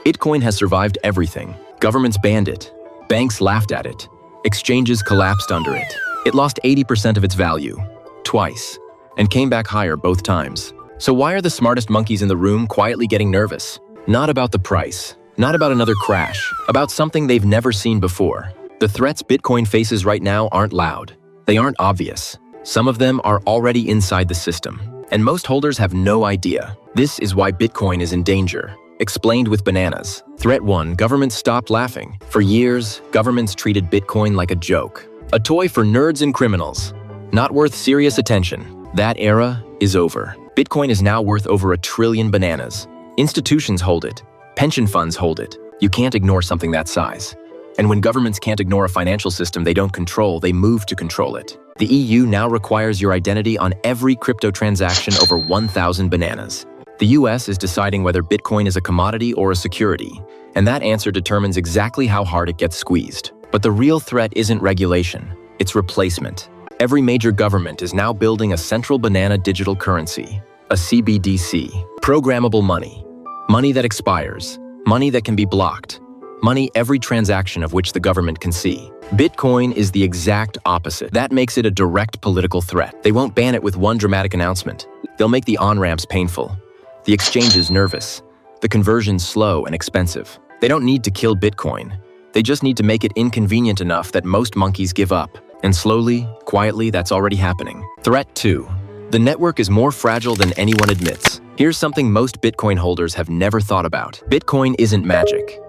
Bitcoin has survived everything. Governments banned it. Banks laughed at it. Exchanges collapsed under it. It lost 80% of its value, twice, and came back higher both times. So why are the smartest monkeys in the room quietly getting nervous? Not about the price, not about another crash, about something they've never seen before. The threats Bitcoin faces right now aren't loud. They aren't obvious. Some of them are already inside the system, and most holders have no idea. This is why Bitcoin is in danger. Explained with bananas. Threat 1. Governments stopped laughing. For years, governments treated Bitcoin like a joke. A toy for nerds and criminals. Not worth serious attention. That era is over. Bitcoin is now worth over $1 trillion bananas. Institutions hold it. Pension funds hold it. You can't ignore something that size. And when governments can't ignore a financial system they don't control, they move to control it. The EU now requires your identity on every crypto transaction over 1,000 bananas. The US is deciding whether Bitcoin is a commodity or a security, and that answer determines exactly how hard it gets squeezed. But the real threat isn't regulation, it's replacement. Every major government is now building a central banana digital currency, a CBDC. Programmable money. Money that expires. Money that can be blocked. Money every transaction of which the government can see. Bitcoin is the exact opposite. That makes it a direct political threat. They won't ban it with one dramatic announcement. They'll make the on-ramps painful, the exchanges nervous, the conversions slow and expensive. They don't need to kill Bitcoin. They just need to make it inconvenient enough that most monkeys give up. And slowly, quietly, that's already happening. Threat 2. The network is more fragile than anyone admits. Here's something most Bitcoin holders have never thought about. Bitcoin isn't magic.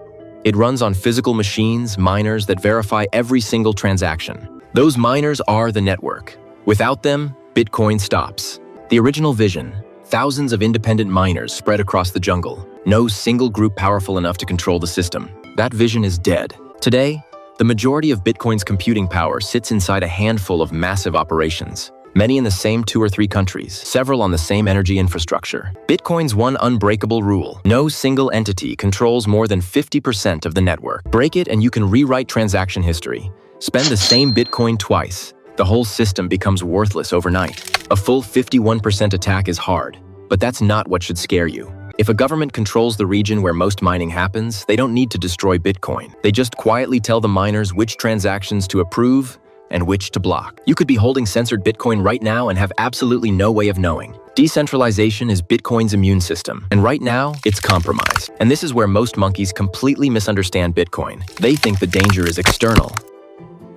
It runs on physical machines, miners that verify every single transaction. Those miners are the network. Without them, Bitcoin stops. The original vision, thousands of independent miners spread across the jungle. No single group powerful enough to control the system. That vision is dead. Today, the majority of Bitcoin's computing power sits inside a handful of massive operations. Many in the same 2 or 3 countries, several on the same energy infrastructure. Bitcoin's one unbreakable rule: no single entity controls more than 50% of the network. Break it and you can rewrite transaction history. Spend the same Bitcoin twice. The whole system becomes worthless overnight. A full 51% attack is hard, but that's not what should scare you. If a government controls the region where most mining happens, they don't need to destroy Bitcoin. They just quietly tell the miners which transactions to approve and which to block. You could be holding censored Bitcoin right now and have absolutely no way of knowing. Decentralization is Bitcoin's immune system, and right now, it's compromised. And this is where most monkeys completely misunderstand Bitcoin. They think the danger is external.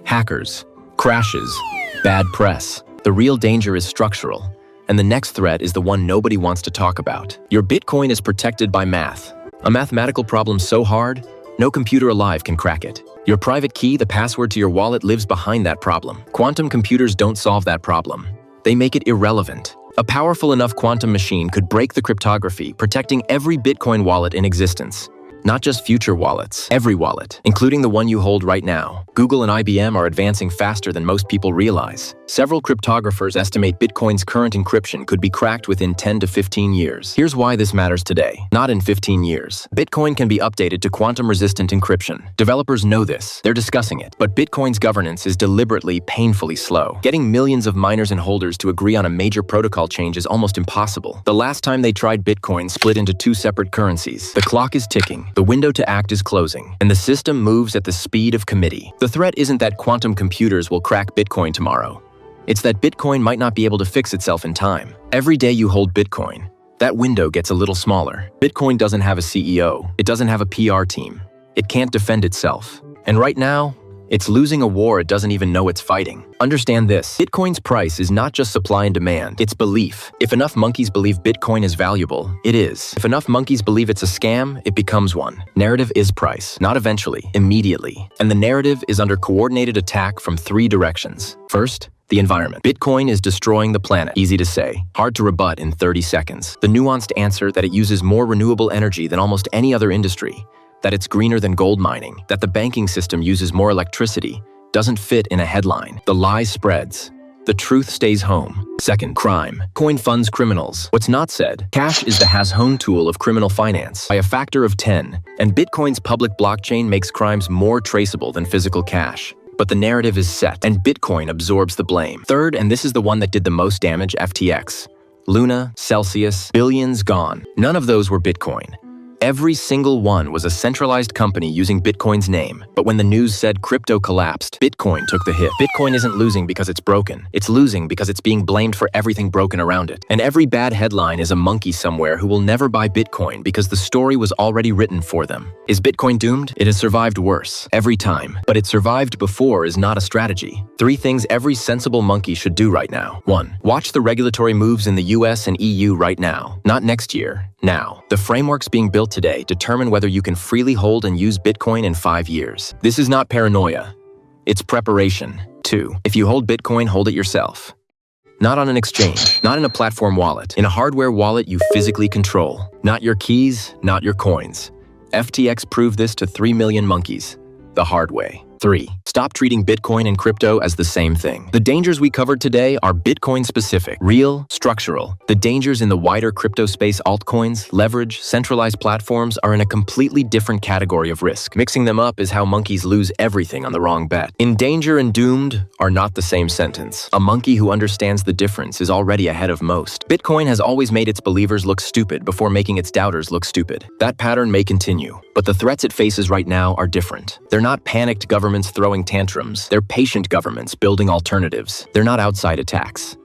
Hackers, crashes, bad press. The real danger is structural, and the next threat is the one nobody wants to talk about. Your Bitcoin is protected by math. A mathematical problem so hard, no computer alive can crack it. Your private key, the password to your wallet, lives behind that problem. Quantum computers don't solve that problem. They make it irrelevant. A powerful enough quantum machine could break the cryptography, protecting every Bitcoin wallet in existence. Not just future wallets, every wallet, including the one you hold right now. Google and IBM are advancing faster than most people realize. Several cryptographers estimate Bitcoin's current encryption could be cracked within 10 to 15 years. Here's why this matters today. Not in 15 years. Bitcoin can be updated to quantum-resistant encryption. Developers know this. They're discussing it. But Bitcoin's governance is deliberately, painfully slow. Getting millions of miners and holders to agree on a major protocol change is almost impossible. The last time they tried, Bitcoin split into 2 separate currencies. The clock is ticking. The window to act is closing, and the system moves at the speed of committee. The threat isn't that quantum computers will crack Bitcoin tomorrow. It's that Bitcoin might not be able to fix itself in time. Every day you hold Bitcoin, that window gets a little smaller. Bitcoin doesn't have a CEO. It doesn't have a PR team. It can't defend itself. And right now, it's losing a war it doesn't even know it's fighting. Understand this: Bitcoin's price is not just supply and demand, it's belief. If enough monkeys believe Bitcoin is valuable, it is. If enough monkeys believe it's a scam, it becomes one. Narrative is price, not eventually, immediately. And the narrative is under coordinated attack from 3 directions. First, the environment. Bitcoin is destroying the planet. Easy to say, hard to rebut in 30 seconds. The nuanced answer that it uses more renewable energy than almost any other industry, that it's greener than gold mining, that the banking system uses more electricity, doesn't fit in a headline. The lie spreads. The truth stays home. Second, crime. Coin funds criminals. What's not said: cash is the has-hone tool of criminal finance by a factor of 10, and Bitcoin's public blockchain makes crimes more traceable than physical cash. But the narrative is set, and Bitcoin absorbs the blame. Third, and this is the one that did the most damage, FTX. Luna, Celsius, billions gone. None of those were Bitcoin. Every single one was a centralized company using Bitcoin's name. But when the news said crypto collapsed, Bitcoin took the hit. Bitcoin isn't losing because it's broken. It's losing because it's being blamed for everything broken around it. And every bad headline is a monkey somewhere who will never buy Bitcoin because the story was already written for them. Is Bitcoin doomed? It has survived worse, every time. But it survived before is not a strategy. 3 things every sensible monkey should do right now. 1. Watch the regulatory moves in the US and EU right now. Not next year, now. The frameworks being built today determine whether you can freely hold and use Bitcoin in 5 years. This is not paranoia. It's preparation. 2. If you hold Bitcoin, hold it yourself. Not on an exchange, not in a platform wallet. In a hardware wallet you physically control. Not your keys, not your coins. FTX proved this to 3 million monkeys, the hard way. 3. Stop treating Bitcoin and crypto as the same thing. The dangers we covered today are Bitcoin-specific, real, structural. The dangers in the wider crypto space, altcoins, leverage, centralized platforms, are in a completely different category of risk. Mixing them up is how monkeys lose everything on the wrong bet. In danger and doomed are not the same sentence. A monkey who understands the difference is already ahead of most. Bitcoin has always made its believers look stupid before making its doubters look stupid. That pattern may continue, but the threats it faces right now are different. They're not panicked governments throwing tantrums. They're patient governments building alternatives. They're not outside attacks.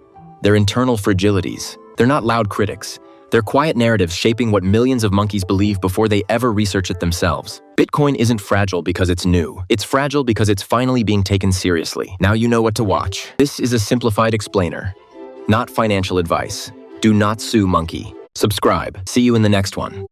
They're internal fragilities. They're not loud critics. They're quiet narratives shaping what millions of monkeys believe before they ever research it themselves. Bitcoin isn't fragile because it's new. It's fragile because it's finally being taken seriously. Now you know what to watch. This is a simplified explainer, not financial advice. Do not sue monkey. Subscribe. See you in the next one.